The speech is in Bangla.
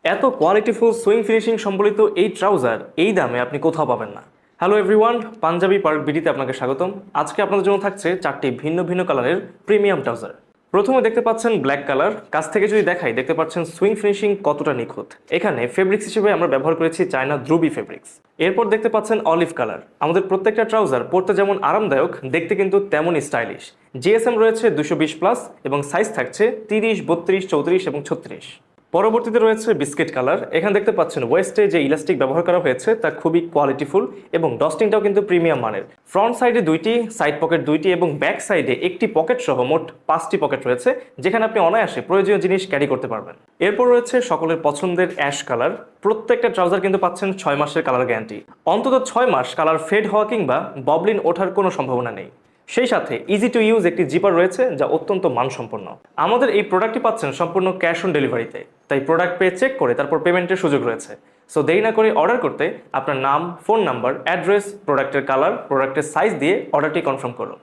এত কোয়ালিটিফুল সুইং ফিনিশিং সম্বলিত এই ট্রাউজার এই দামে আপনি কোথাও পাবেন না। হ্যালো এভরিওয়ান, পাঞ্জাবি পার্ক বিডিতে আপনাকে স্বাগতম। আজকে আপনাদের জন্য থাকছে চারটি ভিন্ন ভিন্ন কালারের প্রিমিয়াম ট্রাউজার। প্রথমে দেখতে পাচ্ছেন ব্ল্যাক কালার। কাছ থেকে যদি দেখাই দেখতে পাচ্ছেন সুইং ফিনিশিং কতটা নিখুঁত। এখানে ফেব্রিক্স হিসেবে আমরা ব্যবহার করেছি চায়না দ্রুবি ফেব্রিক্স। এরপর দেখতে পাচ্ছেন অলিভ কালার। আমাদের প্রত্যেকটা ট্রাউজার পরতে যেমন আরামদায়ক, দেখতে কিন্তু তেমনই স্টাইলিশ। জিএসএম রয়েছে 220+ এবং সাইজ থাকছে 30, 32, 34 এবং 36। পরবর্তীতে রয়েছে বিস্কিট কালার। এখানে দেখতে পাচ্ছেন ওয়েস্টে যে ইলাস্টিক ব্যবহার করা হয়েছে তা খুবই কোয়ালিটিফুল এবং ডস্টিংটাও কিন্তু প্রিমিয়াম মানের। ফ্রন্ট সাইডে দুইটি, সাইড পকেট দুইটি এবং ব্যাক সাইডে একটি পকেট সহ মোট 5টি পকেট রয়েছে, যেখানে আপনি অনায়াসে প্রয়োজনীয় জিনিস ক্যারি করতে পারবেন। এরপর রয়েছে সকলের পছন্দের অ্যাশ কালার। প্রত্যেকটা ট্রাউজার কিন্তু পাচ্ছেন 6 মাসের কালার গ্যারান্টি। অন্তত 6 মাস কালার ফেড হওয়া কিংবা ববলিন ওঠার কোনো সম্ভাবনা নেই। সেই সাথে ইজি টু ইউজ একটি জিপার রয়েছে যা অত্যন্ত মানসম্পন্ন। আমাদের এই প্রোডাক্টটি পাচ্ছেন সম্পূর্ণ ক্যাশ অন ডেলিভারিতে, তাই প্রোডাক্ট পেয়ে চেক করে তারপর পেমেন্টের সুযোগ রয়েছে। সো দেরি না করে অর্ডার করতে আপনার নাম, ফোন নাম্বার, অ্যাড্রেস, প্রোডাক্টের কালার, প্রোডাক্টের সাইজ দিয়ে অর্ডারটি কনফার্ম করুন।